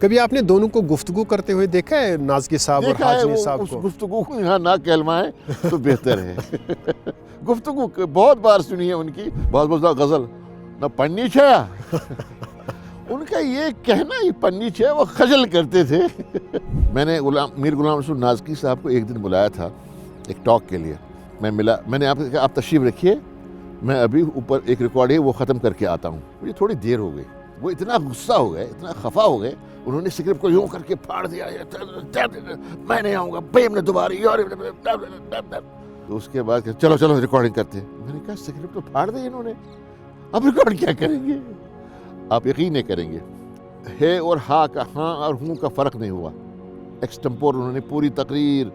کبھی آپ نے دونوں کو گفتگو کرتے ہوئے دیکھا ہے، نازکی صاحب اور ہاشمی صاحب اس کو؟ گفتگو کو یہاں نہ کہلوائیں تو بہتر ہے۔ گفتگو بہت بار سنی ہے ان کی، بہت بہت غزل نہ پڑھنی چھیا۔ ان کا یہ کہنا یہ پڑھنی چھیا، وہ خجل کرتے تھے۔ میں نے میر غلام رسول نازکی صاحب کو ایک دن بلایا تھا ایک ٹاک کے لیے۔ میں ملا، میں نے آپ کو کہا آپ تشریف رکھیے، میں ابھی اوپر ایک ریکارڈ ہے وہ ختم کر کے آتا ہوں۔ مجھے تھوڑی دیر ہو گئی، وہ اتنا غصہ ہو گئے، اتنا خفا ہو گئے، انہوں نے اسکرپٹ کو یوں کر کے پھاڑ دیا، میں نہیں آؤں گا بھائی، نے دوبارہ۔ تو اس کے بعد چلو چلو ریکارڈنگ کرتے ہیں۔ میں نے کہا اسکرپٹ تو پھاڑ دی انہوں نے، اب ریکارڈ کیا کریں گے؟ آپ یقین نہیں کریں گے، ہے اور ہاں کا، ہاں اور ہوں کا فرق نہیں ہوا۔ ایکسٹمپور انہوں نے پوری تقریر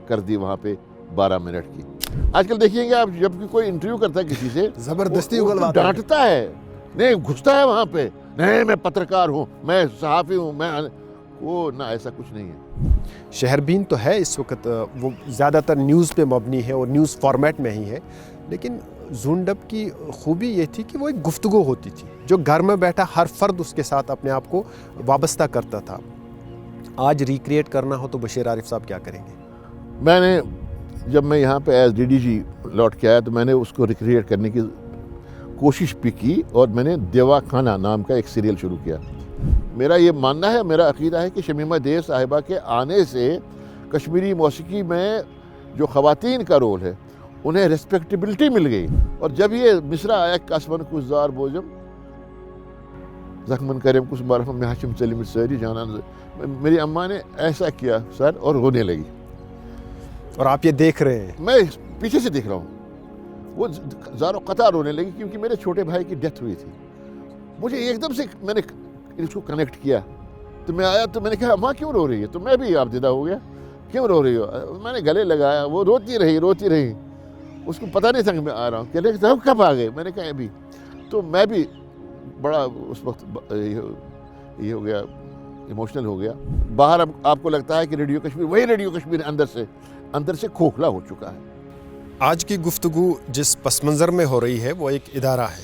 کر دی وہاں پہ 12 منٹ کی۔ آج کل دیکھیں گے آپ، جب کوئی انٹرویو کرتا ہے کسی سے زبردستی وہ ڈانٹتا ہے، نہیں گھستا ہے وہاں پہ، نہیں میں پترکار ہوں، میں صحافی ہوں، میں وہ نہ، ایسا کچھ نہیں ہے۔ شہربین تو ہے اس وقت، وہ زیادہ تر نیوز پہ مبنی ہے اور نیوز فارمیٹ میں ہی ہے، لیکن زونڈب کی خوبی یہ تھی کہ وہ ایک گفتگو ہوتی تھی جو گھر میں بیٹھا ہر فرد اس کے ساتھ اپنے آپ کو وابستہ کرتا تھا۔ آج ریکریٹ کرنا ہو تو بشیر عارف صاحب کیا کریں گے؟ میں نے جب میں یہاں پہ ایز ڈی ڈی جی لوٹ کے آیا تو میں نے اس کو ریکریٹ کرنے کی کوشش بھی کی، اور میں نے دیوا خانہ نام کا ایک سیریل شروع کیا۔ میرا یہ ماننا ہے، میرا عقیدہ ہے کہ شمیمہ دیر صاحبہ کے آنے سے کشمیری موسیقی میں جو خواتین کا رول ہے انہیں ریسپیکٹیبلٹی مل گئی۔ اور جب یہ مصرع آیا کاسمن کچھ زار بوجم زخمن کریم کچھ مرحم میں ہاشم چلیم ساری جانا، میری اماں نے ایسا کیا سر اور رونے لگی، اور آپ یہ دیکھ رہے ہیں؟ میں پیچھے سے دیکھ رہا ہوں۔ وہ زارو قطع رونے لگی کیونکہ میرے چھوٹے بھائی کی ڈیتھ ہوئی تھی۔ مجھے ایک دم سے میں نے اس کو کنیکٹ کیا، تو میں آیا تو میں نے کہا ماں کیوں رو رہی ہے؟ تو میں بھی آبدیدہ ہو گیا، کیوں رو رہی ہو؟ میں نے گلے لگایا، وہ روتی رہی۔ اس کو پتہ نہیں تھا کہ میں آ رہا ہوں، کہنے کہ کب آ گئے؟ میں نے کہا ابھی۔ تو میں بھی بڑا اس وقت یہ ہو گیا، ایموشنل ہو گیا۔ باہر اب آپ کو لگتا ہے کہ ریڈیو کشمیر وہی ریڈیو کشمیر اندر سے کھوکھلا ہو چکا ہے۔ آج کی گفتگو جس پس منظر میں ہو رہی ہے وہ ایک ادارہ ہے۔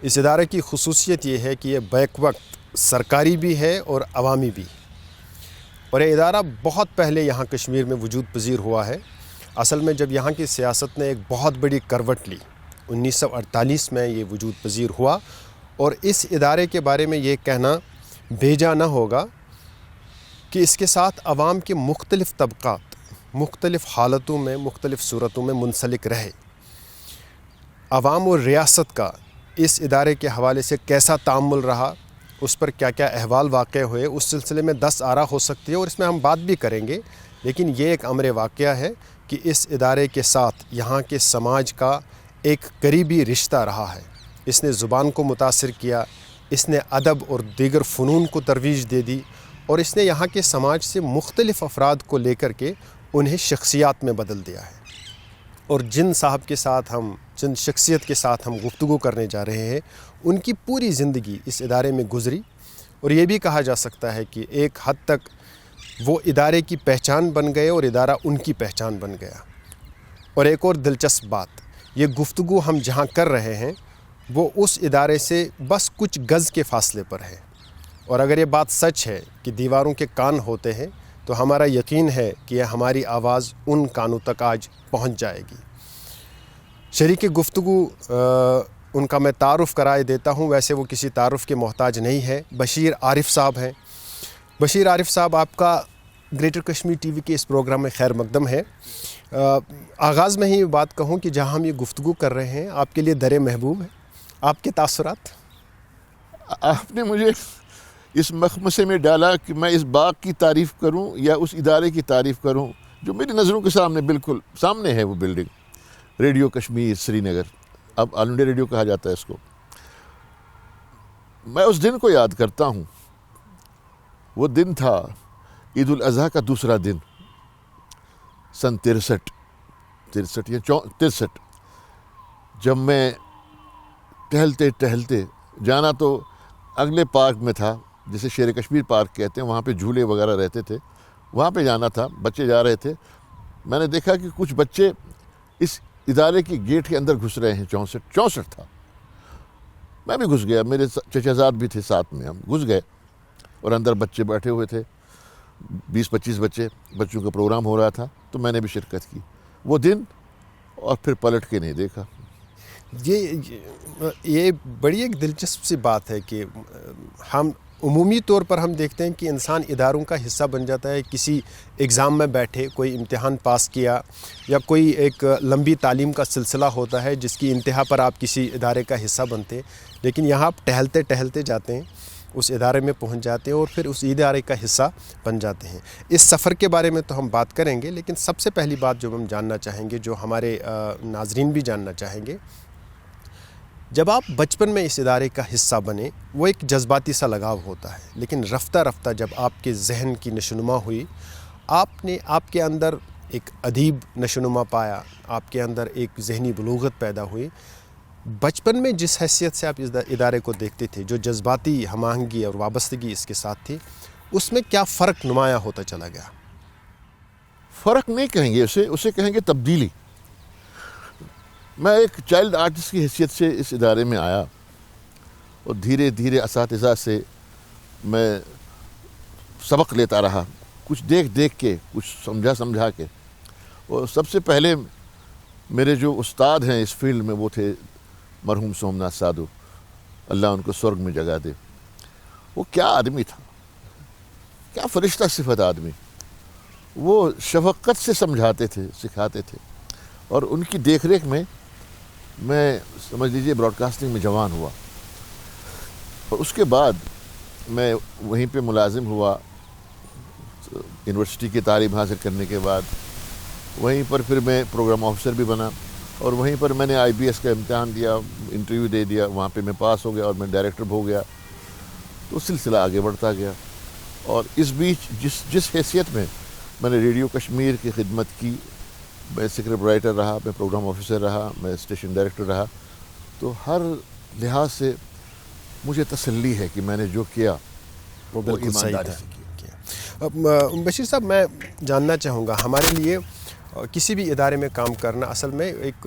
اس ادارے کی خصوصیت یہ ہے کہ یہ بیک وقت سرکاری بھی ہے اور عوامی بھی، اور یہ ادارہ بہت پہلے یہاں کشمیر میں وجود پذیر ہوا ہے۔ اصل میں جب یہاں کی سیاست نے ایک بہت بڑی کروٹ لی 1948 میں یہ وجود پذیر ہوا، اور اس ادارے کے بارے میں یہ کہنا بھیجا نہ ہوگا کہ اس کے ساتھ عوام کے مختلف طبقات مختلف حالتوں میں مختلف صورتوں میں منسلک رہے۔ عوام اور ریاست کا اس ادارے کے حوالے سے کیسا تعامل رہا، اس پر کیا کیا احوال واقع ہوئے، اس سلسلے میں 10 آرا ہو سکتی ہے اور اس میں ہم بات بھی کریں گے، لیکن یہ ایک امر واقعہ ہے کہ اس ادارے کے ساتھ یہاں کے سماج کا ایک قریبی رشتہ رہا ہے۔ اس نے زبان کو متاثر کیا، اس نے ادب اور دیگر فنون کو ترویج دے دی، اور اس نے یہاں کے سماج سے مختلف افراد کو لے کر کے انہیں شخصیات میں بدل دیا ہے۔ اور جن شخصیت کے ساتھ ہم گفتگو کرنے جا رہے ہیں، ان کی پوری زندگی اس ادارے میں گزری، اور یہ بھی کہا جا سکتا ہے کہ ایک حد تک وہ ادارے کی پہچان بن گئے اور ادارہ ان کی پہچان بن گیا۔ اور ایک اور دلچسپ بات، یہ گفتگو ہم جہاں کر رہے ہیں وہ اس ادارے سے بس کچھ گز کے فاصلے پر ہے، اور اگر یہ بات سچ ہے کہ دیواروں کے کان ہوتے ہیں تو ہمارا یقین ہے کہ یہ ہماری آواز ان کانوں تک آج پہنچ جائے گی۔ شریک گفتگو ان کا میں تعارف کرائے دیتا ہوں، ویسے وہ کسی تعارف کے محتاج نہیں ہے، بشیر عارف صاحب ہیں۔ بشیر عارف صاحب، آپ کا گریٹر کشمیر ٹی وی کے اس پروگرام میں خیر مقدم ہے۔ آغاز میں ہی بات کہوں کہ جہاں ہم یہ گفتگو کر رہے ہیں آپ کے لیے در محبوب ہے، آپ کے تاثرات؟ آپ نے مجھے اس مخمصے میں ڈالا کہ میں اس باغ کی تعریف کروں یا اس ادارے کی تعریف کروں جو میری نظروں کے سامنے بالکل سامنے ہے، وہ بلڈنگ ریڈیو کشمیر سری نگر، اب آل انڈیا ریڈیو کہا جاتا ہے اس کو۔ میں اس دن کو یاد کرتا ہوں، وہ دن تھا عید الاضحیٰ کا دوسرا دن، سن 63 یا 63، جب میں ٹہلتے جانا تو اگلے پارک میں تھا جسے شیر کشمیر پارک کہتے ہیں، وہاں پہ جھولے وغیرہ رہتے تھے، وہاں پہ جانا تھا، بچے جا رہے تھے۔ میں نے دیکھا کہ کچھ بچے اس ادارے کی گیٹ کے اندر گھس رہے ہیں، 64 تھا۔ میں بھی گھس گیا، میرے چچا زاد بھی تھے ساتھ میں، ہم گھس گئے۔ اور اندر بچے بیٹھے ہوئے تھے, 20-25 بچوں کا پروگرام ہو رہا تھا, تو میں نے بھی شرکت کی وہ دن, اور پھر پلٹ کے نہیں دیکھا. یہ بڑی ایک دلچسپ سی بات ہے کہ ہم عمومی طور پر ہم دیکھتے ہیں کہ انسان اداروں کا حصہ بن جاتا ہے, کسی ایگزام میں بیٹھے, کوئی امتحان پاس کیا, یا کوئی ایک لمبی تعلیم کا سلسلہ ہوتا ہے جس کی انتہا پر آپ کسی ادارے کا حصہ بنتے ہیں, لیکن یہاں آپ ٹہلتے ٹہلتے جاتے ہیں, اس ادارے میں پہنچ جاتے ہیں اور پھر اس ادارے کا حصہ بن جاتے ہیں. اس سفر کے بارے میں تو ہم بات کریں گے, لیکن سب سے پہلی بات جو ہم جاننا چاہیں گے, جو ہمارے ناظرین بھی جاننا چاہیں گے, جب آپ بچپن میں اس ادارے کا حصہ بنے وہ ایک جذباتی سا لگاؤ ہوتا ہے, لیکن رفتہ رفتہ جب آپ کے ذہن کی نشوونما ہوئی, آپ کے اندر ایک ادیب نشوونما پایا, آپ کے اندر ایک ذہنی بلوغت پیدا ہوئی. بچپن میں جس حیثیت سے آپ اس ادارے کو دیکھتے تھے, جو جذباتی ہم آہنگی اور وابستگی اس کے ساتھ تھی, اس میں کیا فرق نمایاں ہوتا چلا گیا؟ فرق نہیں کہیں گے اسے کہیں گے تبدیلی. میں ایک چائلڈ آرٹسٹ کی حیثیت سے اس ادارے میں آیا, اور دھیرے دھیرے اساتذہ سے میں سبق لیتا رہا, کچھ دیکھ کے, کچھ سمجھا کے. اور سب سے پہلے میرے جو استاد ہیں اس فیلڈ میں وہ تھے مرحوم سومناتھ سادھو, اللہ ان کو سرگ میں جگہ دے. وہ کیا آدمی تھا, کیا فرشتہ صفت آدمی. وہ شفقت سے سمجھاتے تھے, سکھاتے تھے, اور ان کی دیکھ ریکھ میں میں سمجھ لیجیے براڈ کاسٹنگ میں جوان ہوا. اور اس کے بعد میں وہیں پہ ملازم ہوا, یونیورسٹی کی تعلیم حاصل کرنے کے بعد. وہیں پر پھر میں پروگرام آفیسر بھی بنا, اور وہیں پر میں نے IBS کا امتحان دیا, انٹرویو دے دیا, وہاں پہ میں پاس ہو گیا اور میں ڈائریکٹر ہو گیا. تو سلسلہ آگے بڑھتا گیا. اور اس بیچ جس حیثیت میں نے ریڈیو کشمیر کی خدمت کی, میں سکرپٹ رائٹر رہا, میں پروگرام آفیسر رہا, میں اسٹیشن ڈائریکٹر رہا, تو ہر لحاظ سے مجھے تسلی ہے کہ میں نے جو کیا وہ بالکل صحیح تھا. بشیر صاحب, میں جاننا چاہوں گا, ہمارے لیے کسی بھی ادارے میں کام کرنا اصل میں ایک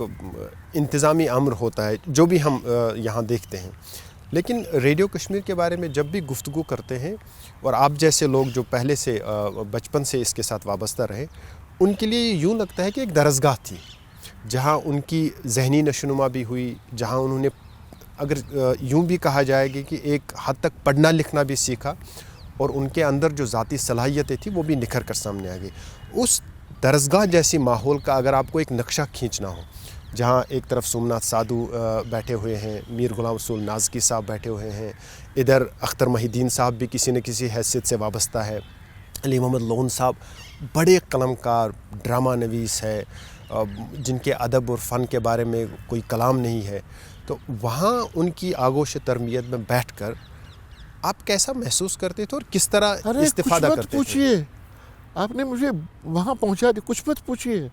انتظامی امر ہوتا ہے, جو بھی ہم یہاں دیکھتے ہیں. لیکن ریڈیو کشمیر کے بارے میں جب بھی گفتگو کرتے ہیں, اور آپ جیسے لوگ جو پہلے سے بچپن سے اس کے ساتھ وابستہ رہے, ان کے لیے یوں لگتا ہے کہ ایک درسگاہ تھی, جہاں ان کی ذہنی نشوونما بھی ہوئی, جہاں انہوں نے, اگر یوں بھی کہا جائے گا کہ ایک حد تک پڑھنا لکھنا بھی سیکھا, اور ان کے اندر جو ذاتی صلاحیتیں تھیں وہ بھی نکھر کر سامنے آ گئی. اس درسگاہ جیسی ماحول کا اگر آپ کو ایک نقشہ کھینچنا ہو, جہاں ایک طرف سومناتھ سادھو بیٹھے ہوئے ہیں, میر غلام رسول نازکی صاحب بیٹھے ہوئے ہیں, ادھر اختر محی الدین صاحب بھی کسی نہ کسی حیثیت سے وابستہ ہے, علی محمد لون صاحب بڑے قلم کار, ڈرامہ نویس ہے, جن کے ادب اور فن کے بارے میں کوئی کلام نہیں ہے, تو وہاں ان کی آغوش تربیت میں بیٹھ کر آپ کیسا محسوس کرتے تھے اور کس طرح استفادہ کرتے تھے؟ پوچھئے, آپ نے مجھے وہاں پہنچا دیا, کچھ مت پوچھئے.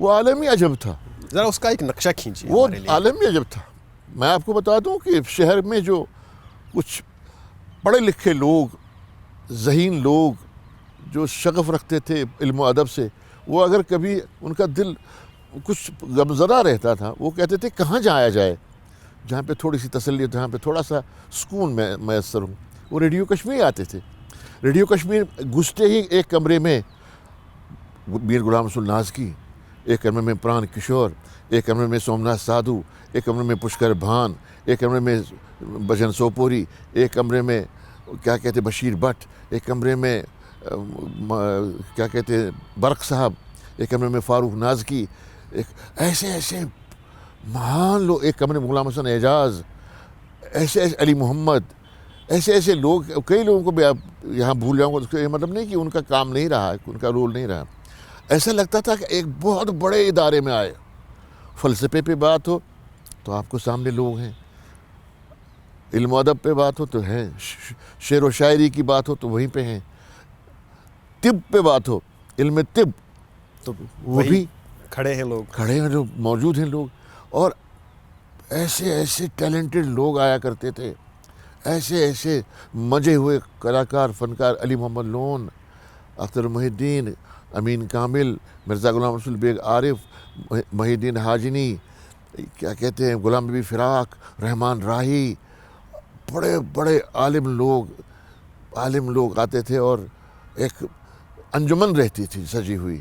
وہ عالمی عجب تھا, ذرا اس کا ایک نقشہ کھینچیے. وہ عالمی عجب تھا. میں آپ کو بتا دوں کہ شہر میں جو کچھ پڑھے لکھے لوگ, ذہین لوگ, جو شغف رکھتے تھے علم و ادب سے, وہ اگر کبھی ان کا دل کچھ غمزدہ رہتا تھا, وہ کہتے تھے کہاں جایا جائے جہاں پہ تھوڑی سی تسلی, جہاں پہ تھوڑا سا سکون میسر ہوں. وہ ریڈیو کشمیر آتے تھے. ریڈیو کشمیر گھستے ہی ایک کمرے میں میر غلام رسول نازکی, ایک کمرے میں پران کشور, ایک کمرے میں سومناتھ سادھو, ایک کمرے میں پشکر بھان, ایک کمرے میں بھجن سوپوری, ایک کمرے میں کیا کہتے بشیر بٹ, ایک کمرے میں کیا کہتے برق صاحب, ایک کمرے میں فاروق نازکی, ایسے مہان لوگ, ایک کمرے میں غلام حسن اعجاز, ایسے علی محمد, ایسے لوگ. کئی لوگوں کو بھی آپ یہاں بھول جاؤں گا, تو یہ مطلب نہیں کہ ان کا کام نہیں رہا, ان کا رول نہیں رہا. ایسا لگتا تھا کہ ایک بہت بڑے ادارے میں آئے. فلسفے پہ بات ہو تو آپ کو سامنے لوگ ہیں, علم و ادب پہ بات ہو تو ہیں, شعر و شاعری کی بات ہو تو وہیں پہ ہیں, طب پہ بات ہو, علم طب, تو وہ بھی کھڑے ہیں لوگ, کھڑے ہیں لوگ, موجود ہیں لوگ. اور ایسے ٹیلنٹڈ لوگ آیا کرتے تھے, ایسے مجے ہوئے کلاکار, فنکار, علی محمد لون, اختر محی الدین, امین کامل, مرزا غلام رسول بیگ عارف, محی الدین حاجنی, کیا کہتے ہیں غلام نبی فراق, رحمان راہی, بڑے عالم لوگ, عالم لوگ آتے تھے اور ایک انجمن رہتی تھی سجی ہوئی.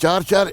4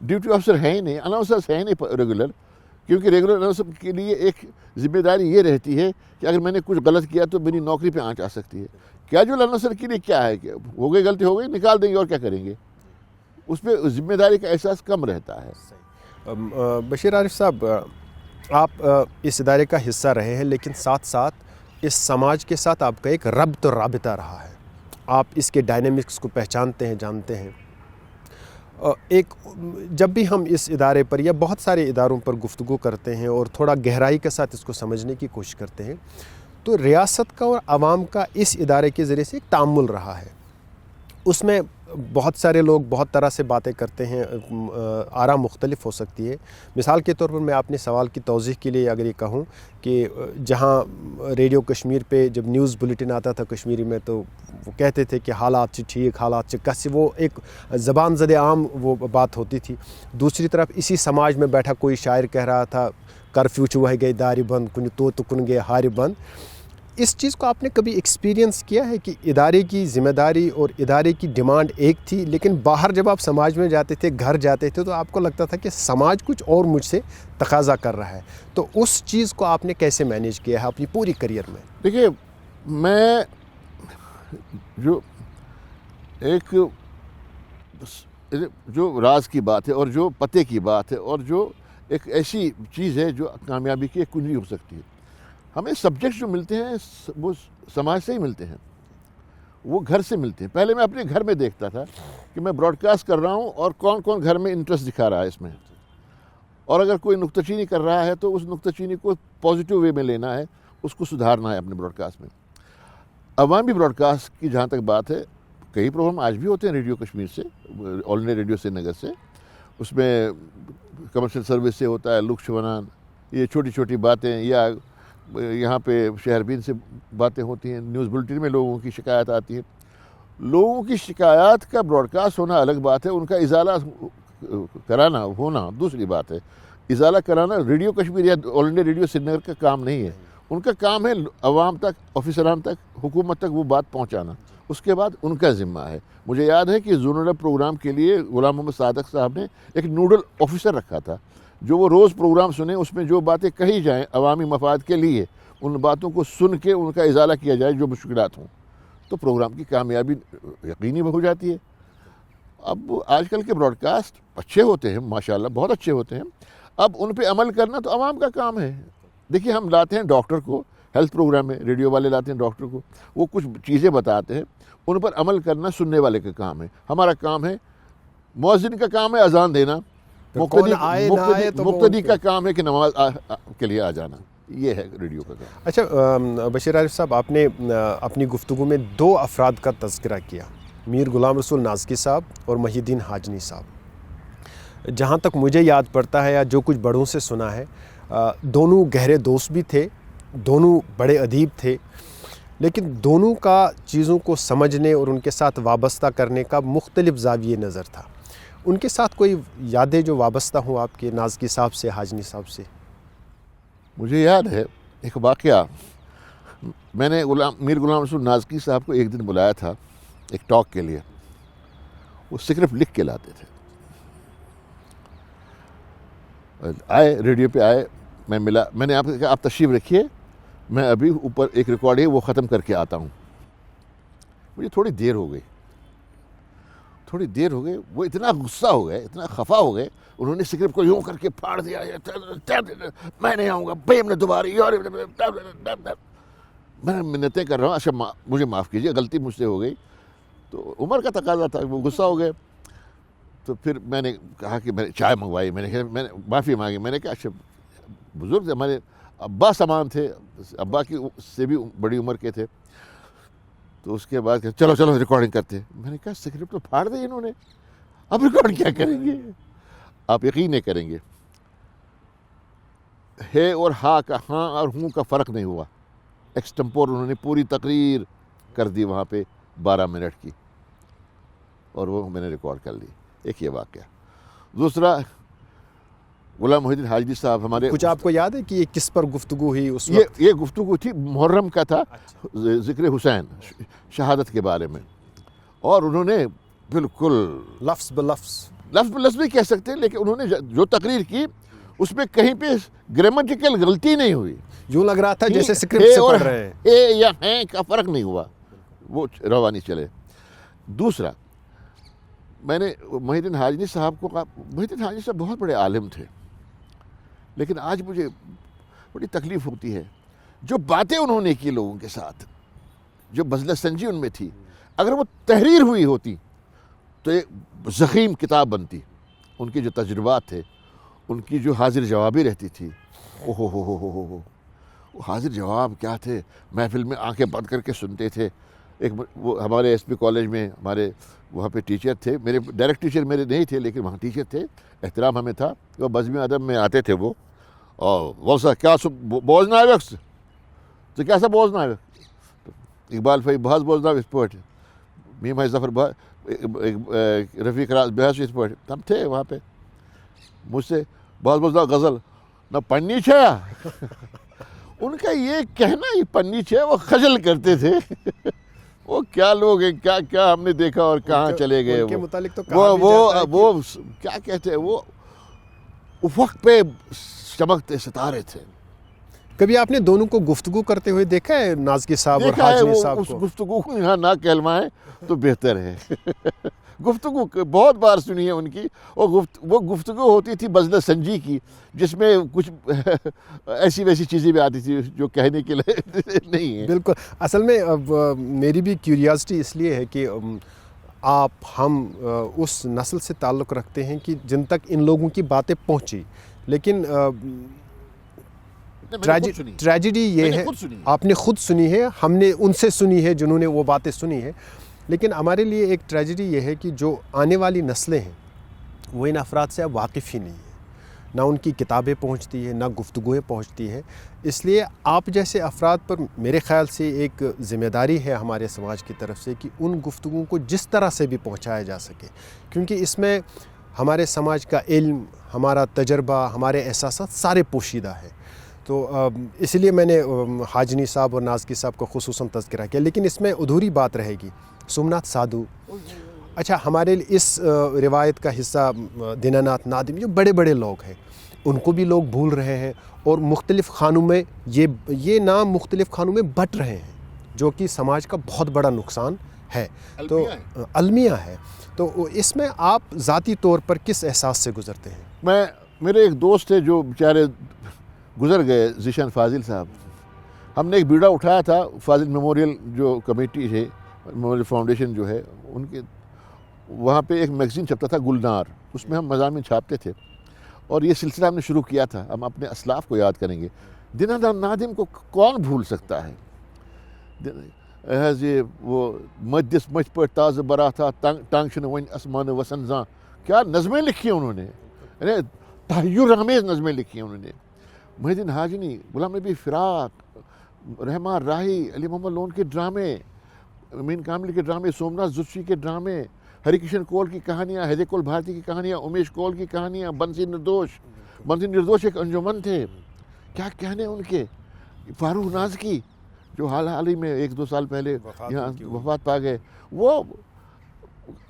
ڈیوٹی آفیسر ہیں ہی نہیں, اناؤنسرس ہیں ہی نہیں ریگولر, کیونکہ ریگولر اناؤنسر کے لیے ایک ذمہ داری یہ رہتی ہے کہ اگر میں نے کچھ غلط کیا تو میری نوکری پہ آنچ آ سکتی ہے. کیجول اناؤنسر کے لیے کیا ہے کہ ہو گئی غلطی ہو گئی, نکال دیں گے اور کیا کریں گے, اس پہ ذمہ داری کا احساس کم رہتا ہے. بشیر عارف صاحب, آپ اس ادارے کا حصہ رہے ہیں, لیکن ساتھ ساتھ اس سماج کے ساتھ آپ کا ایک ربط اور رابطہ رہا ہے. آپ اس کے ڈائنامکس کو پہچانتے ہیں, جانتے ہیں. ایک جب بھی ہم اس ادارے پر یا بہت سارے اداروں پر گفتگو کرتے ہیں اور تھوڑا گہرائی کے ساتھ اس کو سمجھنے کی کوشش کرتے ہیں, تو ریاست کا اور عوام کا اس ادارے کے ذریعے سے ایک تعامل رہا ہے. اس میں بہت سارے لوگ بہت طرح سے باتیں کرتے ہیں, آراء مختلف ہو سکتی ہے. مثال کے طور پر میں اپنے سوال کی توضیح کے لیے اگر یہ کہوں کہ جہاں ریڈیو کشمیر پہ جب نیوز بلیٹن آتا تھا کشمیری میں, تو وہ کہتے تھے کہ حالات سے ٹھیک, حالات سے کس, وہ ایک زبان زد عام وہ بات ہوتی تھی. دوسری طرف اسی سماج میں بیٹھا کوئی شاعر کہہ رہا تھا کرفیو چوہ گئے داری بند, کن تو کن گئے ہار بند. اس چیز کو آپ نے کبھی ایکسپیرینس کیا ہے کہ ادارے کی ذمہ داری اور ادارے کی ڈیمانڈ ایک تھی, لیکن باہر جب آپ سماج میں جاتے تھے, گھر جاتے تھے, تو آپ کو لگتا تھا کہ سماج کچھ اور مجھ سے تقاضا کر رہا ہے. تو اس چیز کو آپ نے کیسے مینیج کیا ہے اپنی پوری کریئر میں؟ دیکھیے, میں جو ایک جو راز کی بات ہے اور جو پتے کی بات ہے اور جو ایک ایسی چیز ہے جو کامیابی کی ایک کنجی ہو سکتی ہے. ہمیں سبجیکٹ جو ملتے ہیں وہ سماج سے ہی ملتے ہیں, وہ گھر سے ملتے ہیں. پہلے میں اپنے گھر میں دیکھتا تھا کہ میں براڈ کاسٹ کر رہا ہوں اور کون کون گھر میں انٹرسٹ دکھا رہا ہے اس میں, اور اگر کوئی نکتہ چینی کر رہا ہے تو اس نکتہ چینی کو پازیٹیو وے میں لینا ہے, اس کو سدھارنا ہے اپنے براڈ کاسٹ میں. عوامی براڈ کاسٹ کی جہاں تک بات ہے, کئی پروگرام آج بھی ہوتے ہیں ریڈیو کشمیر سے, آل انڈیا ریڈیو سری نگر سے. اس میں کمرشل سروس سے ہوتا ہے لک شونان, یہ چھوٹی چھوٹی باتیں, یا یہاں پہ شہربین سے باتیں ہوتی ہیں. نیوز بلٹن میں لوگوں کی شکایت آتی ہے. لوگوں کی شکایات کا براڈ کاسٹ ہونا الگ بات ہے, ان کا ازالہ کرانا ہونا دوسری بات ہے. ازالہ کرانا ریڈیو کشمیر یا آل انڈیا ریڈیو سری نگر کا کام نہیں ہے. ان کا کام ہے عوام تک, آفیسران تک, حکومت تک وہ بات پہنچانا. اس کے بعد ان کا ذمہ ہے. مجھے یاد ہے کہ زونل پروگرام کے لیے غلام محمد صادق صاحب نے ایک نوڈل آفیسر رکھا تھا, جو وہ روز پروگرام سنیں, اس میں جو باتیں کہی جائیں عوامی مفاد کے لیے, ان باتوں کو سن کے ان کا ازالہ کیا جائے جو مشکلات ہوں, تو پروگرام کی کامیابی یقینی ہو جاتی ہے. اب آج کل کے براڈ کاسٹ اچھے ہوتے ہیں, ماشاءاللہ بہت اچھے ہوتے ہیں. اب ان پہ عمل کرنا تو عوام کا کام ہے. دیکھیے, ہم لاتے ہیں ڈاکٹر کو ہیلتھ پروگرام میں, ریڈیو والے لاتے ہیں ڈاکٹر کو, وہ کچھ چیزیں بتاتے ہیں, ان پر عمل کرنا سننے والے کا کام ہے. ہمارا کام ہے, مؤذن کا کام ہے اذان دینا, مقتدی کا کام ہے کہ نماز کے لیے آ جانا. یہ ہے ریڈیو کا کام. اچھا بشیر عارف صاحب, آپ نے اپنی گفتگو میں 2 افراد کا تذکرہ کیا, میر غلام رسول نازکی صاحب اور محی الدین حاجنی صاحب. جہاں تک مجھے یاد پڑتا ہے یا جو کچھ بڑوں سے سنا ہے, دونوں گہرے دوست بھی تھے, دونوں بڑے ادیب تھے, لیکن دونوں کا چیزوں کو سمجھنے اور ان کے ساتھ وابستہ کرنے کا مختلف زاویے نظر تھا. ان کے ساتھ کوئی یادیں جو وابستہ ہوں آپ کے, نازکی صاحب سے, حاجنی صاحب سے؟ مجھے یاد ہے ایک واقعہ. میں نے میر غلام رسول نازکی صاحب کو ایک دن بلایا تھا ایک ٹاک کے لیے. وہ اسکرپٹ لکھ کے لاتے تھے. آئے, ریڈیو پہ آئے, میں ملا, میں نے آپ کو کہا آپ تشریف رکھیے, میں ابھی اوپر ایک ریکارڈ ہے وہ ختم کر کے آتا ہوں. مجھے تھوڑی دیر ہو گئی. وہ اتنا غصہ ہو گئے, اتنا خفا ہو گئے, انہوں نے اسکرپٹ کو یوں کر کے پھاڑ دیا, میں نہیں آؤں گا بھائی, نے دوبارہ میں منتیں کر رہا ہوں, اچھا مجھے معاف کیجیے, غلطی مجھ سے ہو گئی. تو عمر کا تقاضا تھا, وہ غصہ ہو گئے. تو پھر میں نے کہا کہ میں نے چائے منگوائی, میں نے معافی مانگی. میں نے کہا اچھا بزرگ ہمارے ابا سامان تھے, ابا کی سے بھی بڑی عمر کے تھے. تو اس کے بعد چلو ریکارڈنگ کرتے. میں نے کہا اسکرپٹ تو پھاڑ دی انہوں نے, اب ریکارڈ کیا کریں گے؟ آپ یقین نہیں کریں گے, ہے اور ہاں کا, ہاں اور ہوں کا فرق نہیں ہوا. ایکسٹمپور انہوں نے پوری تقریر کر دی وہاں پہ 12 منٹ کی, اور وہ میں نے ریکارڈ کر لی. ایک یہ واقعہ. دوسرا, غلام محی الدین حاجنی صاحب ہمارے, کچھ آپ کو یاد ہے کہ یہ کس پر گفتگو ہوئی اس وقت؟ یہ گفتگو تھی محرم کا تھا, ذکر حسین شہادت کے بارے میں, اور انہوں نے بالکل لفظ بلفظ لفظ لفظ بھی کہہ سکتے ہیں، لیکن انہوں نے جو تقریر کی اس میں کہیں پہ گرامیٹیکل غلطی نہیں ہوئی. یوں لگ رہا تھا جیسے اسکرپٹ سے پڑھ رہے ہیں. اے یا ہیں کا فرق نہیں ہوا، وہ روانی چلے. دوسرا، میں نے محی الدین حاجنی صاحب کو کہا، محی الدین حاجنی صاحب بہت بڑے عالم تھے، لیکن آج مجھے بڑی تکلیف ہوتی ہے جو باتیں انہوں نے کی لوگوں کے ساتھ، جو بذلِ سنجی ان میں تھی، اگر وہ تحریر ہوئی ہوتی تو ایک ضخیم کتاب بنتی. ان کے جو تجربات تھے، ان کی جو حاضر جوابی رہتی تھی، وہ حاضر جواب کیا تھے. محفل میں آنکھیں بند کر کے سنتے تھے. ایک وہ ہمارے ایس پی کالج میں ہمارے وہاں پہ ٹیچر تھے، میرے ڈائریکٹ ٹیچر میرے نہیں تھے لیکن وہاں ٹیچر تھے، احترام ہمیں تھا. وہ بزم ادب میں آتے تھے وہ، اور وہ سا کیا بوزنا ہے وقت تو کیا سا بوزنا ہے اقبال فہیم بحث بوزنا اس پوٹ میم ہے ظفر رفیق راز بحث اس پوٹ. ہم تھے وہاں پہ. مجھ سے بحث بوزنا غزل نہ پڑھنی چھیا. ان کا یہ کہنا یہ پڑھنی چھیا، وہ خجل کرتے تھے. وہ کیا لوگ ہیں، کیا کیا ہم نے دیکھا اور کہاں چلے گئے. ان کے متعلق تو کہا بھی جاتا ہے کہ وہ کیا کہتے ہیں، وہ افق پہ چمکتے ستارے تھے. کبھی آپ نے دونوں کو گفتگو کرتے ہوئے دیکھا ہے، نازکی صاحب اور دیکھا ہے. حاجنی وہ صاحب اس کو؟ گفتگو کو یہاں نہ کہلوائیں تو بہتر ہے. گفتگو بہت بار سنی ہے ان کی، اور وہ گفتگو ہوتی تھی بذلِ سنجی کی، جس میں کچھ ایسی ویسی چیزیں بھی آتی تھی جو کہنے کے لیے نہیں ہے. بالکل. اصل میں اب میری بھی کیوریاسٹی اس لیے ہے کہ ہم اس نسل سے تعلق رکھتے ہیں کہ جن تک ان لوگوں کی باتیں پہنچی، لیکن ٹریجڈی یہ ہے، آپ نے خود سنی ہے، ہم نے ان سے سنی ہے جنہوں نے وہ باتیں سنی ہے. لیکن ہمارے لیے ایک ٹریجڈی یہ ہے کہ جو آنے والی نسلیں ہیں وہ ان افراد سے اب واقف ہی نہیں ہیں. نہ ان کی کتابیں پہنچتی ہیں، نہ گفتگویں پہنچتی ہیں. اس لیے آپ جیسے افراد پر میرے خیال سے ایک ذمہ داری ہے ہمارے سماج کی طرف سے کہ ان گفتگوؤں کو جس طرح سے بھی پہنچایا جا سکے، کیونکہ اس میں ہمارے سماج کا علم، ہمارا تجربہ، ہمارے احساسات سارے پوشیدہ ہیں. تو اس لیے میں نے حاجنی صاحب اور نازکی صاحب کو خصوصاً تذکرہ کیا. لیکن اس میں ادھوری بات رہے گی سومناتھ سادھو. اچھا، ہمارے اس روایت کا حصہ دینا ناتھ نادم، یہ بڑے بڑے لوگ ہیں، ان کو بھی لوگ بھول رہے ہیں، اور مختلف خانوں میں یہ نام مختلف خانوں میں بٹ رہے ہیں، جو کہ سماج کا بہت بڑا نقصان ہے. تو المیہ ہے. تو اس میں آپ ذاتی طور پر کس احساس سے گزرتے ہیں؟ میرے ایک دوست تھے جو بیچارے گزر گئے، ذیشان فاضل صاحب. ہم نے ایک بیڑا اٹھایا تھا، فاضل میموریل جو کمیٹی ہے، میموریل فاؤنڈیشن جو ہے ان کے، وہاں پہ ایک میگزین چھپتا تھا گلنار، اس میں ہم مضامین چھاپتے تھے. اور یہ سلسلہ ہم نے شروع کیا تھا. ہم اپنے اسلاف کو یاد کریں گے. دینادار نادم کو کون بھول سکتا ہے؟ یہ وہ مجدس مجھ پر تاز برا تھا ٹانگ شن ون اسمان وسن زاں، کیا نظمیں لکھی ہیں انہوں نے، یعنی تحیر آمیز نظمیں لکھی ہیں انہوں نے. محی الدین حاجنی، غلام نبی فراق، رحمان راہی، علی محمد لون کے ڈرامے، امین کامل کے ڈرامے، سومناتھ جوشی کے ڈرامے، ہری کرشن کول کی کہانیاں، ہیدے کول بھارتی کی کہانیاں، امیش کول کی کہانیاں، بنسی نردوش ایک انجمن تھے. کیا کہنے ان کے. فاروق نازکی جو حال ہی میں 1-2 سال پہلے یہاں وفات پا گئے، وہ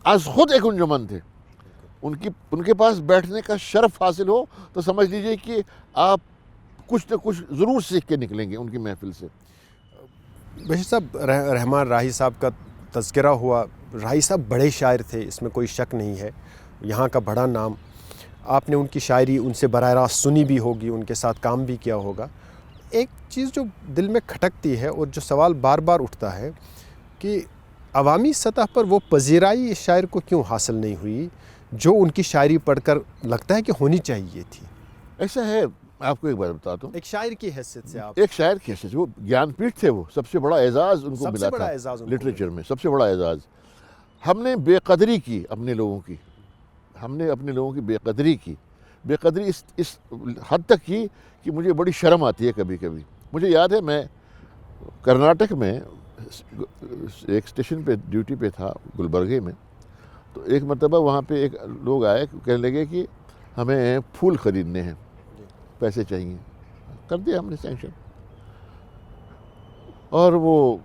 از خود ایک انجمن تھے. ان کے پاس بیٹھنے کا شرف حاصل ہو تو سمجھ لیجئے کہ آپ کچھ نہ کچھ ضرور سیکھ کے نکلیں گے ان کی محفل سے. بشیر صاحب، رحمان راہی صاحب کا تذکرہ ہوا. راہی صاحب بڑے شاعر تھے، اس میں کوئی شک نہیں ہے، یہاں کا بڑا نام. آپ نے ان کی شاعری ان سے براہ راست سنی بھی ہوگی، ان کے ساتھ کام بھی کیا ہوگا. ایک چیز جو دل میں کھٹکتی ہے اور جو سوال بار بار اٹھتا ہے کہ عوامی سطح پر وہ پذیرائی اس شاعر کو کیوں حاصل نہیں ہوئی جو ان کی شاعری پڑھ کر لگتا ہے کہ ہونی چاہیے تھی. ایسا ہے، آپ کو ایک بات بتاتا ہوں. ایک شاعر کی حیثیت سے ایک شاعر کی حیثیت سے وہ گیان پیٹھ تھے، وہ سب سے بڑا اعزاز ان کو ملا تھا لٹریچر میں، سب سے بڑا اعزاز. ہم نے بے قدری کی اپنے لوگوں کی، ہم نے اپنے لوگوں کی بے قدری کی. بے قدری اس حد تک کی کہ مجھے بڑی شرم آتی ہے کبھی کبھی. مجھے یاد ہے میں کرناٹک میں ایک اسٹیشن پہ ڈیوٹی پہ تھا گلبرگے میں. تو ایک مرتبہ وہاں پہ ایک لوگ آئے، کہنے لگے کہ ہمیں پھول خریدنے ہیں، پیسے چاہیے. کر دیا ہم نے سینکشن. اور وہ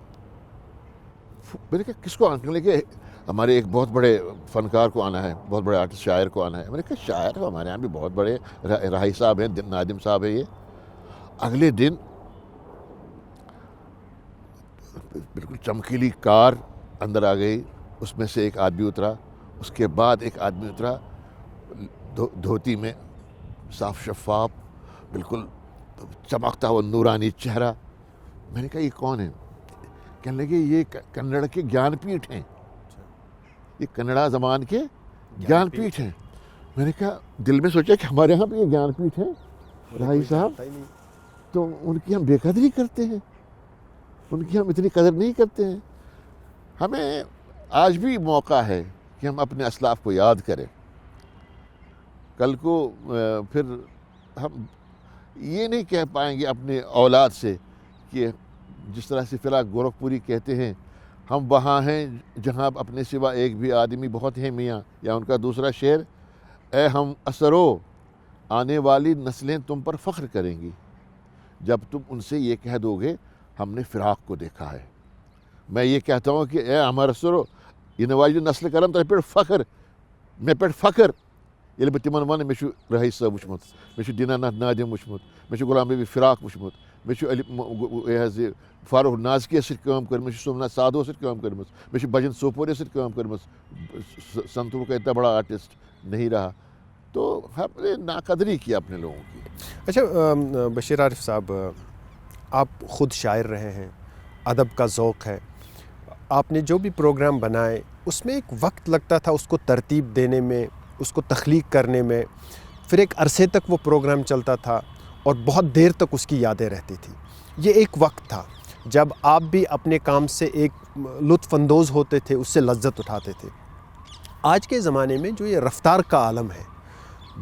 میں نے کہا کس کو آنکھ لے کے ہمارے ایک بہت بڑے فنکار کو آنا ہے, بہت بڑے آرٹسٹ شاعر کو آنا ہے. میں نے کہا شاعر ہمارے یہاں بھی بہت بڑے راہی صاحب ہیں, نادم صاحب ہیں. یہ اگلے دن بالکل چمکیلی کار اندر آ گئی, اس میں سے ایک آدمی اترا, اس کے بعد ایک آدمی اترا دھوتی میں, صاف شفاف, بالکل چمکتا ہوا نورانی چہرہ. میں نے کہا یہ کون ہے؟ کہنے لگے یہ کنڑ کے گیان پیٹھ ہیں, یہ کنڑا زبان کے گیان پیٹھ ہیں. میں نے کہا, دل میں سوچا کہ ہمارے یہاں بھی یہ گیان پیٹھ ہیں راہی صاحب, تو ان کی ہم بے قدری کرتے ہیں, ان کی ہم اتنی قدر نہیں کرتے ہیں. ہمیں آج بھی موقع ہے کہ ہم اپنے اسلاف کو یاد کریں. کل کو پھر ہم یہ نہیں کہہ پائیں گے اپنے اولاد سے کہ جس طرح سے فی الحال گورکھپوری کہتے ہیں, ہم وہاں ہیں جہاں اپنے سوا ایک بھی آدمی بہت ہیں میاں, یا ان کا دوسرا شعر, اے ہم اثرو آنے والی نسلیں تم پر فخر کریں گی جب تم ان سے یہ کہہ دو گے ہم نے فراق کو دیکھا ہے. میں یہ کہتا ہوں کہ اے ہمارا اثرو یہ واجد نسل کرم تہ پہ فخر, مے پہ فخر یل بہ تمن ون مے راہی صاحب وچمت, مے دینا ناتھ نادم وچمت, مے غلام نبی فراق وچمت, مے فاروق نازکی سۭتۍ کٲم کٔرمٕژ, سومناتھ سادھو سۭتۍ کٲم کٔرمٕژ, مے بھجن سوپورے سۭتۍ کٲم کٔرمٕژ. سنتو کا اتنا بڑا آرٹسٹ نہیں رہا. تو ہم نے ناقدری کی اپنے لوگوں کی. اچھا بشیر عارف صاحب, آپ خود شاعر رہے ہیں, ادب کا ذوق ہے, آپ نے جو بھی پروگرام بنائے اس میں ایک وقت لگتا تھا اس کو ترتیب دینے میں, اس کو تخلیق کرنے میں, پھر ایک عرصے تک وہ پروگرام چلتا تھا اور بہت دیر تک اس کی یادیں رہتی تھی. یہ ایک وقت تھا جب آپ بھی اپنے کام سے ایک لطف اندوز ہوتے تھے, اس سے لذت اٹھاتے تھے. آج کے زمانے میں جو یہ رفتار کا عالم ہے,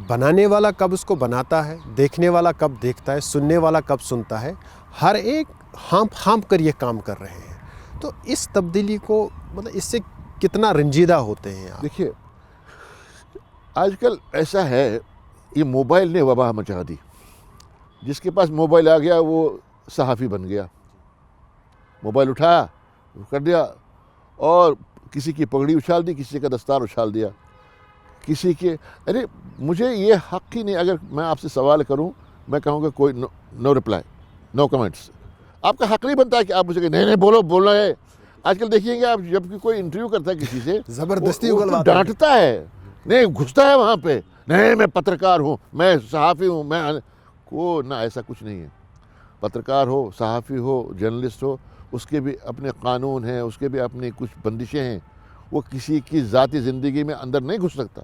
بنانے والا کب اس کو بناتا ہے, دیکھنے والا کب دیکھتا ہے, سننے والا کب سنتا ہے, ہر ایک ہانپ کر یہ کام کر رہے ہیں. تو اس تبدیلی کو مطلب اس سے کتنا رنجیدہ ہوتے ہیں آپ؟ دیکھیے آج کل ایسا ہے, یہ موبائل نے وبا مچا دی. جس کے پاس موبائل آ گیا وہ صحافی بن گیا. موبائل اٹھایا, کر دیا, اور کسی کی پگڑی اچھال دی, کسی کا دستار اچھال دیا, کسی کے. ارے مجھے یہ حق ہی نہیں, اگر میں آپ سے سوال کروں میں کہوں گا کوئی نو رپلائی, نو کمنٹس. آپ کا حق نہیں بنتا ہے کہ آپ مجھے کہ نہیں بولو بولنا ہے. آج کل دیکھیے گا آپ جب کوئی انٹرویو کرتا ہے کسی سے, زبردستی ڈانٹتا ہے, نہیں گھستا ہے وہاں پہ, نہیں میں پترکار ہوں, میں صحافی ہوں, میں کو نہ, ایسا کچھ نہیں ہے. پترکار ہو, صحافی ہو, جرنلسٹ ہو, اس کے بھی اپنے قانون ہیں, اس کے بھی اپنی کچھ بندشیں ہیں. وہ کسی کی ذاتی زندگی میں اندر نہیں گھس سکتا,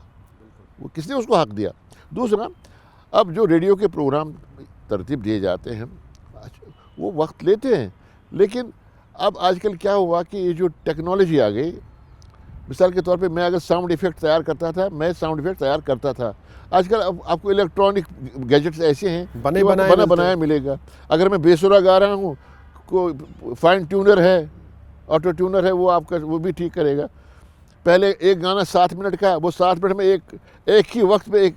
وہ کس نے اس کو حق دیا. دوسرا, اب جو ریڈیو کے پروگرام ترتیب دیے جاتے ہیں وہ وقت لیتے ہیں, لیکن اب آج کل کیا ہوا کہ یہ جو ٹیکنالوجی آ گئی, مثال کے طور پہ میں اگر ساؤنڈ ایفیکٹ تیار کرتا تھا, میں ساؤنڈ ایفیکٹ تیار کرتا تھا. آج کل اب آپ کو الیکٹرانک گیجٹس ایسے ہیں بنا بنایا ملے گا. اگر میں بے سرا گا رہا ہوں, کوئی فائن ٹیونر ہے, آٹو ٹیونر ہے, وہ آپ کا وہ بھی ٹھیک کرے گا. پہلے ایک گانا 7 منٹ کا, وہ 7 منٹ میں ایک ہی وقت میں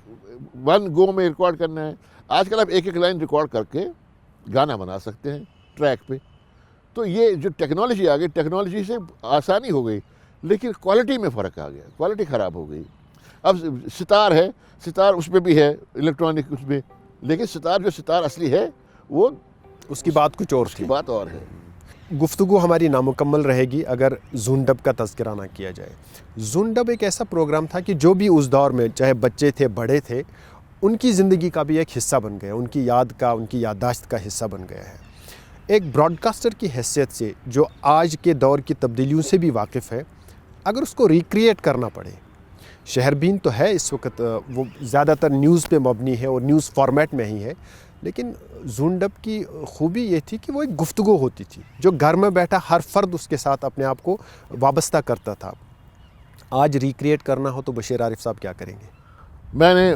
ون گو میں ریکارڈ کرنا ہے. آج کل آپ ایک لائن ریکارڈ کر کے گانا بنا سکتے ہیں ٹریک پہ. تو یہ جو ٹیکنالوجی آ گئی, ٹیکنالوجی سے آسانی ہو گئی, لیکن کوالٹی میں فرق آ گیا, کوالٹی خراب ہو گئی. اب ستار ہے, ستار اس میں بھی ہے الیکٹرانک اس میں, لیکن ستار جو ستار اصلی ہے وہ اس کی بات کچھ اور تھی, بات اور ہے. گفتگو ہماری نامکمل رہے گی اگر زون ڈب کا تذکرہ نہ کیا جائے. زون ڈب ایک ایسا پروگرام تھا کہ جو بھی اس دور میں چاہے بچے تھے بڑے تھے, ان کی زندگی کا بھی ایک حصہ بن گیا, ان کی یاد کا, ان کی یادداشت کا حصہ بن گیا ہے. ایک براڈ کاسٹر کی حیثیت سے جو آج کے دور کی تبدیلیوں سے بھی واقف ہے, اگر اس کو ریکریٹ کرنا پڑے, شہر بین تو ہے اس وقت, وہ زیادہ تر نیوز پہ مبنی ہے اور نیوز فارمیٹ میں ہی ہے, لیکن زون ڈب کی خوبی یہ تھی کہ وہ ایک گفتگو ہوتی تھی جو گھر میں بیٹھا ہر فرد اس کے ساتھ اپنے آپ کو وابستہ کرتا تھا. آج ریکریٹ کرنا ہو تو بشیر عارف صاحب کیا کریں گے؟ میں نے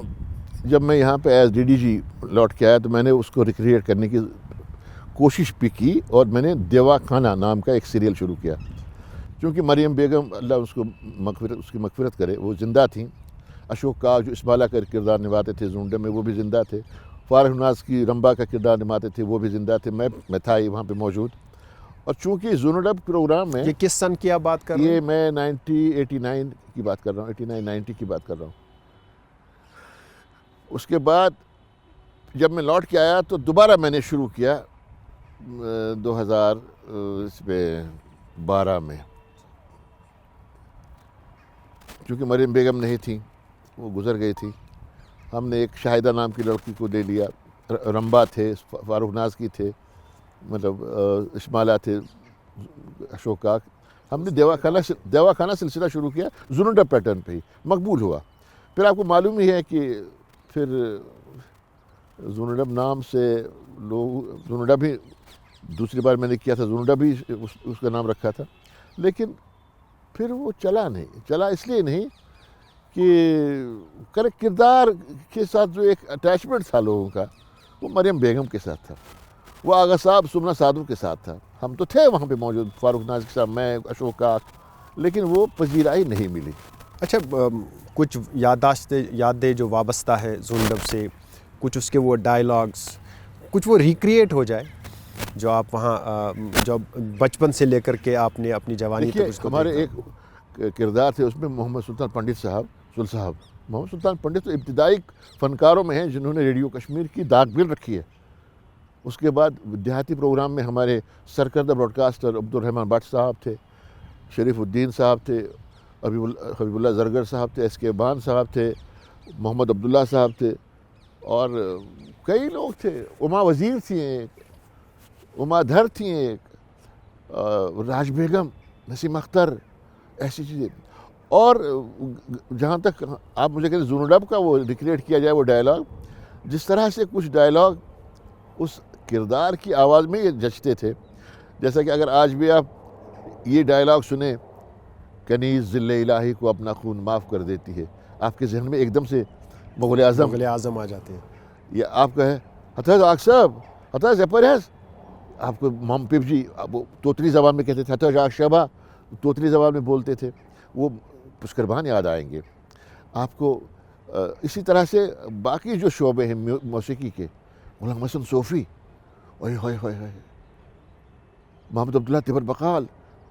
جب میں یہاں پہ ایز ڈی ڈی جی لوٹ کے آیا تو میں نے اس کو ریکریٹ کرنے کی کوشش بھی کی, اور میں نے دیوا خانہ نام کا ایک سیریل شروع کیا. چونکہ مریم بیگم اللہ اس کی مغفرت کرے وہ زندہ تھیں, اشوک کاغ جو اسماعیلہ کا کردار نبھاتے تھے زون ڈب میں وہ بھی زندہ تھے, فارغ ناز کی رمبا کا کردار نبھاتے تھے وہ بھی زندہ تھے, میں تھا ہی وہاں پہ موجود. اور چونکہ زونوڈب پروگرام میں یہ کس سن کی آپ بات کر رہے ہیں؟ یہ میں 89 کی بات کر رہا ہوں، 89-90 کی بات کر رہا ہوں. اس کے بعد جب میں لوٹ کے آیا تو دوبارہ میں نے شروع کیا 2012 میں. چونکہ مریم بیگم نہیں تھیں، وہ گزر گئی تھی. ہم نے ایک شاہدہ نام کی لڑکی کو لے لیا. رمبا تھے، فاروق نازکی تھے، مطلب اشمالہ تھے، اشوکا. ہم نے دیوا خانہ سلسلہ شروع کیا زونوڈب پیٹرن پہ ہی، مقبول ہوا. پھر آپ کو معلوم ہی ہے کہ پھر زونوڈب نام سے لوگ، زونوڈب ہی دوسری بار میں نے کیا تھا، زونوڈب ہی اس کا نام رکھا تھا. لیکن پھر وہ چلا اس لیے نہیں کہ کردار کے ساتھ جو ایک اٹیچمنٹ تھا لوگوں کا، وہ مریم بیگم کے ساتھ تھا، وہ آغا صاحب سمنا سادو کے ساتھ تھا. ہم تو تھے وہاں پہ موجود، فاروق نازکی صاحب، میں، اشوکا، لیکن وہ پذیرائی نہیں ملی. اچھا، کچھ یادیں جو وابستہ ہے زونوڈب سے، کچھ اس کے وہ ڈائلاگس، کچھ وہ ریکریٹ ہو جائے جو آپ وہاں جو بچپن سے لے کر کے آپ نے اپنی جوانی تک اس کو ہمارے دیکھا. ایک کردار تھے اس میں محمد سلطان پنڈت صاحب. محمد سلطان پنڈت تو ابتدائی فنکاروں میں ہیں جنہوں نے ریڈیو کشمیر کی داغ بھی رکھی ہے. اس کے بعد دیہاتی پروگرام میں ہمارے سرکردہ براڈ کاسٹر عبدالرحمن بٹ صاحب تھے، شریف الدین صاحب تھے، حبیب اللہ زرگر صاحب تھے، ایس کے بان صاحب تھے، محمد عبداللہ صاحب تھے، اور کئی لوگ تھے. اما وزیر تھیں ایک، اما دھر تھیں ایک، راج بیگم، نسیم اختر، ایسی چیزیں. اور جہاں تک آپ مجھے کہتے ہیں زونوڈب کا وہ ریکریٹ کیا جائے وہ ڈائلاگ، جس طرح سے کچھ ڈائلاگ اس کردار کی آواز میں یہ جچتے تھے. جیسا کہ اگر آج بھی آپ یہ ڈائلاگ سنیں، کنیز ذل الہی کو اپنا خون معاف کر دیتی ہے، آپ کے ذہن میں ایک دم سے مغل اعظم آ جاتے ہیں. یا آپ کا ہے حتیٰ آگ صاحب، حتیٰ زپر ہے، آپ کو مام پیپ جی وہ توتلی زبان میں کہتے تھے، حتیٰ آگ شبہ توتلی زبان میں بولتے تھے، وہ پشکربان یاد آئیں گے آپ کو. اسی طرح سے باقی جو شعبے ہیں موسیقی کے، غلام حسن صوفی، اوئے ہوئے ہوئے ہوئے، محمد عبداللہ تبر بقال،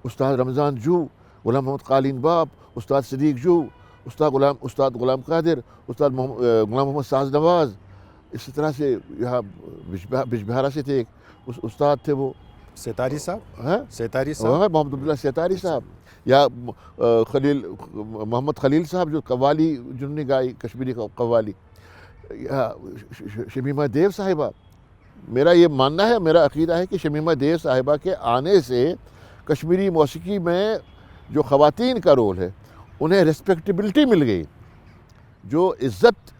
استاد رمضان جو، غلام محمد قالین باب، استاد صدیق جو، استاد غلام قادر، استاد غلام محمد ساز نواز. اسی طرح سے یہاں بجبہارا سے تھے ایک استاد تھے، وہ ستاری صاحب، محمد عبداللہ ستاری صاحب، یا محمد خلیل صاحب جو قوالی جنہوں نے گائی کشمیری قوالی، یا شمیمہ دیو صاحبہ. میرا یہ ماننا ہے، میرا عقیدہ ہے کہ شمیمہ دیو صاحبہ کے آنے سے کشمیری موسیقی میں جو خواتین کا رول ہے انہیں ریسپیکٹیبلٹی مل گئی. جو عزت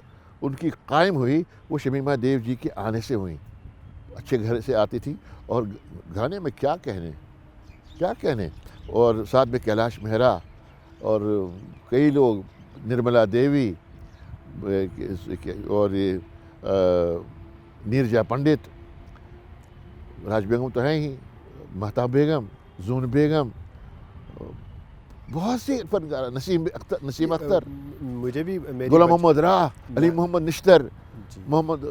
ان کی قائم ہوئی وہ شمیمہ دیو جی کے آنے سے ہوئی. اچھے گھر سے آتی تھی اور گانے میں کیا کہنے، اور ساتھ میں کیلاش مہرا اور کئی لوگ، نرملا دیوی اور نیرجا پنڈت، راج بیگم تو ہیں ہی، مہتاب بیگم، زون بیگم، بہت سی فنکار، نسیم اختر، مجھے بھی غلام محمد راہ، علی محمد نشتر، محمد،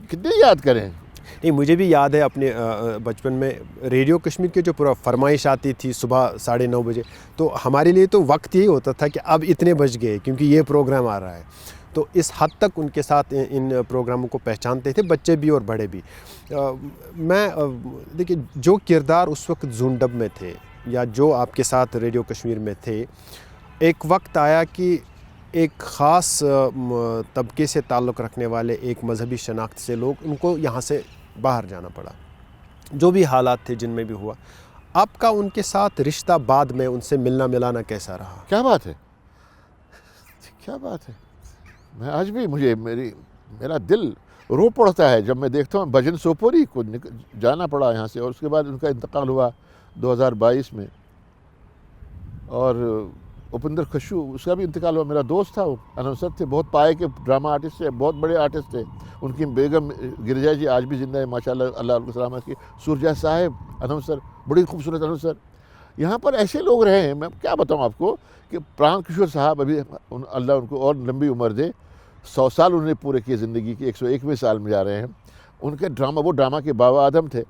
کتنے یاد کریں. نہیں، مجھے بھی یاد ہے اپنے بچپن میں ریڈیو کشمیر کے جو پورا فرمائش آتی تھی صبح 9:30 بجے، تو ہمارے لیے تو وقت یہی ہوتا تھا کہ اب اتنے بج گئے کیونکہ یہ پروگرام آ رہا ہے. تو اس حد تک ان کے ساتھ ان پروگراموں کو پہچانتے تھے بچے بھی اور بڑے بھی. میں دیکھیے، جو کردار اس وقت زونوڈب میں تھے یا جو آپ کے ساتھ ریڈیو کشمیر میں تھے، ایک وقت آیا کہ ایک خاص طبقے سے تعلق رکھنے والے، ایک مذہبی شناخت سے لوگ، ان کو یہاں سے باہر جانا پڑا. جو بھی حالات تھے جن میں بھی ہوا، آپ کا ان کے ساتھ رشتہ بعد میں ان سے ملنا ملانا کیسا رہا؟ کیا بات ہے. میں آج بھی میرا دل رو پڑتا ہے جب میں دیکھتا ہوں بھجن سوپوری کو جانا پڑا یہاں سے، اور اس کے بعد ان کا انتقال ہوا 2022 میں. اور اپندر کھشو، اس کا بھی انتقال ہوا. میرا دوست تھا، وہ اناؤنسر تھے، بہت پائے کے ڈرامہ آرٹسٹ تھے، بہت بڑے آرٹسٹ تھے. ان کی بیگم گرجا جی آج بھی زندہ ہے ماشاءاللہ، اللہ ان کو سلامت کی. سورجا صاحب اناؤنسر، بڑی خوبصورت اناؤنسر. یہاں پر ایسے لوگ رہے ہیں، میں کیا بتاؤں آپ کو، کہ پران کشور صاحب، ابھی اللہ ان کو اور لمبی عمر دے، 100 سال انہوں نے پورے کیے زندگی کے، 101ویں سال میں جا رہے ہیں. ان کے ڈرامہ، وہ ڈرامہ کے بابا آدم تھے.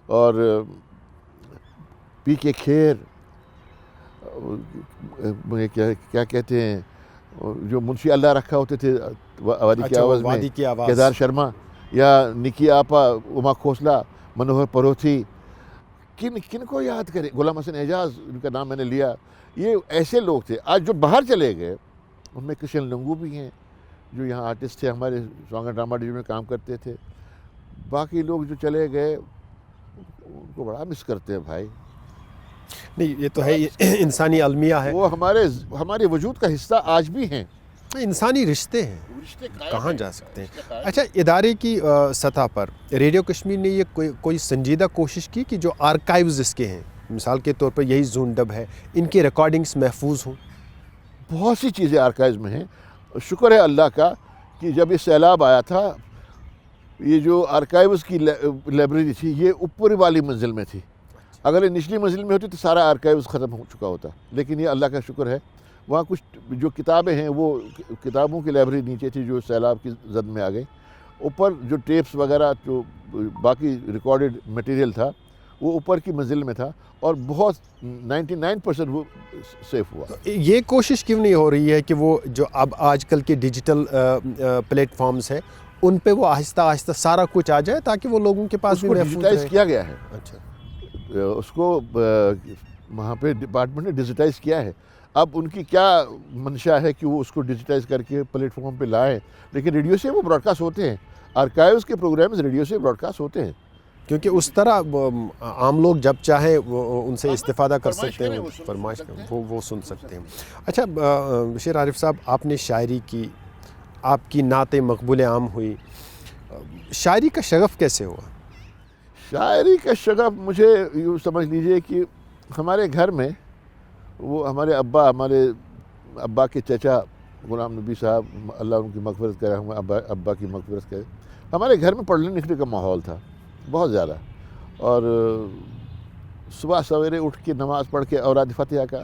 اور پی کے کھیر، کیا کہتے ہیں جو منشی اللہ رکھا ہوتے تھے وادی کی آواز میں، وادی کی آواز، کیدار شرما، یا نکی آپا، اما کھوسلا، منوہر پروتھی، کن کو یاد کریں، غلام حسن اعجاز، ان کا نام میں نے لیا. یہ ایسے لوگ تھے. آج جو باہر چلے گئے ان میں کرشن لنگو بھی ہیں جو یہاں آرٹسٹ تھے، ہمارے سانگ اینڈ ڈرامہ ڈویژن میں کام کرتے تھے. باقی لوگ جو چلے گئے ان کو بڑا مس کرتے ہیں بھائی. نہیں یہ تو ہے، یہ انسانی المیہ ہے، وہ ہمارے وجود کا حصہ آج بھی ہیں. انسانی رشتے ہیں، کہاں جا سکتے ہیں. اچھا، ادارے کی سطح پر ریڈیو کشمیر نے یہ کوئی سنجیدہ کوشش کی کہ جو آرکائیوز اس کے ہیں، مثال کے طور پر یہی زون ڈب ہے، ان کی ریکارڈنگز محفوظ ہوں؟ بہت سی چیزیں آرکائیوز میں ہیں. شکر ہے اللہ کا کہ جب یہ سیلاب آیا تھا، یہ جو آرکائیوز کی لائبریری تھی یہ اوپر والی منزل میں تھی. اگر یہ نچلی منزل میں ہوتی تو سارا آرکائیوز ختم ہو چکا ہوتا. لیکن یہ اللہ کا شکر ہے، وہاں کچھ جو کتابیں ہیں وہ کتابوں کی لائبریری نیچے تھی جو سیلاب کی زد میں آ گئی. اوپر جو ٹیپس وغیرہ جو باقی ریکارڈڈ مٹیریل تھا وہ اوپر کی منزل میں تھا، اور بہت 99% وہ سیف ہوا. یہ کوشش کیوں نہیں ہو رہی ہے کہ وہ جو اب آج کل کے ڈیجیٹل پلیٹ فارمز ہیں ان پہ وہ آہستہ آہستہ سارا کچھ آ جائے تاکہ وہ لوگوں کے پاس بھی محفوظ ڈیجیٹائز رہے؟ کیا گیا ہے. اچھا، اس کو وہاں پہ ڈپارٹمنٹ نے ڈیجیٹائز کیا ہے. اب ان کی کیا منشا ہے کہ وہ اس کو ڈیجیٹائز کر کے پلیٹ فارم پہ لائیں، لیکن ریڈیو سے وہ براڈ کاسٹ ہوتے ہیں. آرکائیوز کے پروگرامز ریڈیو سے براڈ کاسٹ ہوتے ہیں، کیونکہ اس طرح عام لوگ جب چاہیں وہ ان سے استفادہ کر سکتے ہیں، فرمائش وہ سن سکتے ہیں. اچھا بشیر عارف صاحب، آپ نے شاعری کی، آپ کی نعتیں مقبول عام ہوئی، شاعری کا شغف کیسے ہوا؟ شاعری کا شغف مجھے یوں سمجھ لیجئے کہ ہمارے گھر میں وہ ہمارے ابا کے چچا غلام نبی صاحب، اللہ ان کی مغفرت کرے، ہم ابا کی مغفرت کرے، ہمارے گھر میں پڑھنے لکھنے کا ماحول تھا بہت زیادہ. اور صبح سویرے اٹھ کے نماز پڑھ کے اوراد فتحہ کا،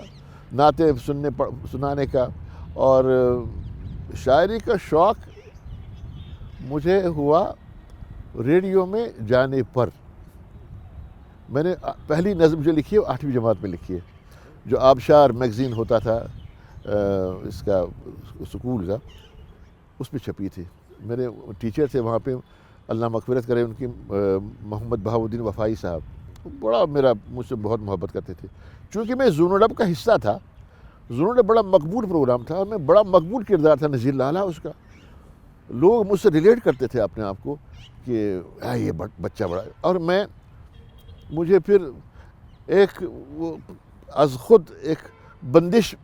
نعتیں سنانے کا، اور شاعری کا شوق مجھے ہوا ریڈیو میں جانے پر. میں نے پہلی نظم جو لکھی ہے وہ 8ویں جماعت میں لکھی ہے، جو آبشار میگزین ہوتا تھا اس کا سکول کا، اس پہ چھپی تھی. میرے ٹیچر تھے وہاں پہ، اللہ مغفرت کرے ان کی، محمد بہاؤالدین وفائی صاحب، بڑا مجھ سے بہت محبت کرتے تھے. چونکہ میں زون ڈب کا حصہ تھا، زون ڈب بڑا مقبول پروگرام تھا، اور میں بڑا مقبول کردار تھا نذیر لالہ اس کا. لوگ مجھ سے ریلیٹ کرتے تھے اپنے آپ کو کہ یہ بچہ بڑا. اور مجھے پھر ایک از خود ایک بندش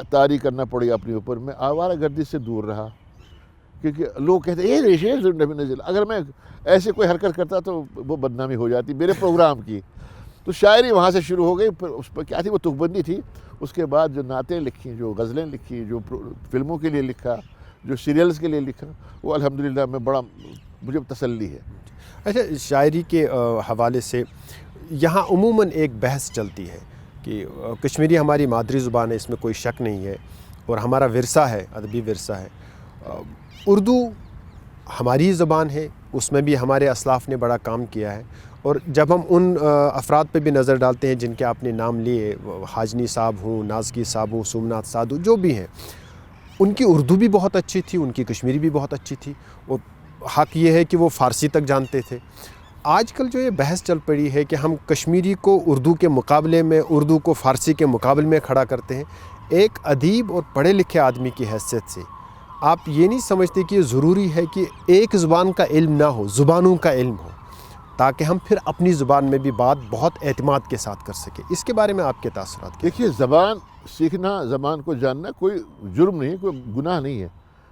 طاری کرنا پڑی اپنے اوپر. میں آوارہ گردی سے دور رہا، کیونکہ لوگ کہتے ہیں یہ ریشے نبی نزل. اگر میں ایسے کوئی حرکت کرتا تو وہ بدنامی ہو جاتی میرے پروگرام کی. تو شاعری وہاں سے شروع ہو گئی. پھر اس پر کیا تھی، وہ تکبندی تھی. اس کے بعد جو نعتیں لکھی، جو غزلیں لکھی، جو فلموں کے لیے لکھا، جو سیریلز کے لیے لکھا، وہ الحمدللہ میں بڑا مجھے تسلی ہے. اچھا، شاعری کے حوالے سے یہاں عموماً ایک بحث چلتی ہے کہ کشمیری ہماری مادری زبان ہے، اس میں کوئی شک نہیں ہے، اور ہمارا ورثہ ہے، ادبی ورثہ ہے. اردو ہماری زبان ہے، اس میں بھی ہمارے اسلاف نے بڑا کام کیا ہے. اور جب ہم ان افراد پہ بھی نظر ڈالتے ہیں جن کے آپ نے نام لیے، حاجنی صاحب ہوں، نازکی صاحب ہوں، سومناتھ سادھو، جو بھی ہیں، ان کی اردو بھی بہت اچھی تھی، ان کی کشمیری بھی بہت اچھی تھی، اور حق یہ ہے کہ وہ فارسی تک جانتے تھے. آج کل جو یہ بحث چل پڑی ہے کہ ہم کشمیری کو اردو کے مقابلے میں، اردو کو فارسی کے مقابلے میں کھڑا کرتے ہیں، ایک ادیب اور پڑھے لکھے آدمی کی حیثیت سے آپ یہ نہیں سمجھتے کہ یہ ضروری ہے کہ ایک زبان کا علم نہ ہو، زبانوں کا علم ہو، تاکہ ہم پھر اپنی زبان میں بھی بات بہت اعتماد کے ساتھ کر سکیں؟ اس کے بارے میں آپ کے تاثرات کیا؟ دیکھیے، زبان سیکھنا، زبان کو جاننا کوئی جرم نہیں، کوئی گناہ نہیں ہے.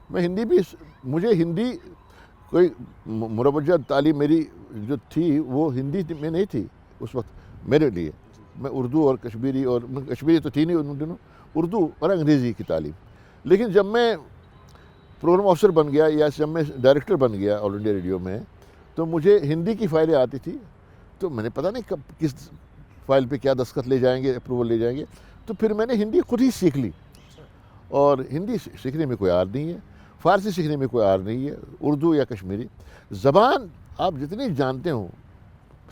میں ہندی بھی، مجھے ہندی کوئی مروجہ تعلیم میری جو تھی وہ ہندی میں نہیں تھی اس وقت میرے لیے. میں اردو اور کشمیری، اور کشمیری تو تھی نہیں ان دنوں، اردو اور انگریزی کی تعلیم. لیکن جب میں پروگرام آفیسر بن گیا، یا جب میں ڈائریکٹر بن گیا آل انڈیا ریڈیو میں، تو مجھے ہندی کی فائلیں آتی تھی. تو میں نے پتہ نہیں کب کس فائل پہ کیا دستخط لے جائیں گے، اپروول لے جائیں گے. تو پھر میں نے ہندی خود ہی سیکھ لی. اور ہندی سیکھنے میں کوئی عار نہیں ہے، فارسی سیکھنے میں کوئی عار نہیں ہے، اردو یا کشمیری. زبان آپ جتنی جانتے ہوں،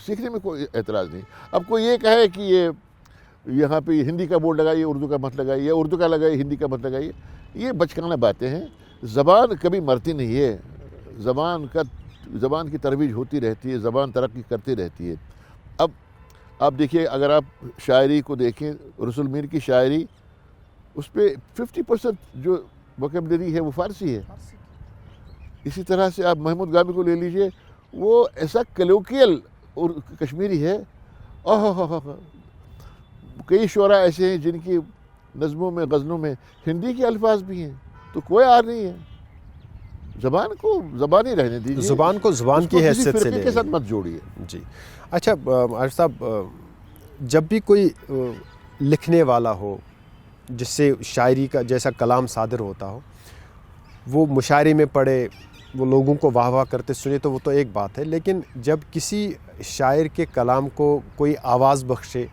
سیکھنے میں کوئی اعتراض نہیں. اب کوئی یہ کہے کہ یہ یہاں پہ ہندی کا بورڈ لگائیے اردو کا مت لگائیے، اردو کا لگائیے ہندی کا مت لگائیے، یہ بچکانہ باتیں ہیں۔ زبان کبھی مرتی نہیں ہے، زبان کی ترویج ہوتی رہتی ہے، زبان ترقی کرتی رہتی ہے۔ اب آپ دیکھیے، اگر آپ شاعری کو دیکھیں، رسول میر کی شاعری، اس پہ 50% جو ووکیبلری ہے وہ فارسی ہے۔ اسی طرح سے آپ محمود غامی کو لے لیجئے، وہ ایسا کلوکیل اور کشمیری ہے، کئی شعراء ایسے ہیں جن کی نظموں میں، غزلوں میں ہندی کے الفاظ بھی ہیں، تو کوئی آر نہیں ہے۔ زبان کو زبان ہی رہنے دیجیے، زبان کو زبان کی حیثیت سے لے کے ساتھ مت جوڑیے۔ جی اچھا عارف صاحب، جب بھی کوئی لکھنے والا ہو جس سے شاعری کا جیسا کلام صادر ہوتا ہو، وہ مشاعرے میں پڑھے، وہ لوگوں کو واہ واہ کرتے سنے تو وہ تو ایک بات ہے، لیکن جب کسی شاعر کے کلام کو کوئی آواز بخشے،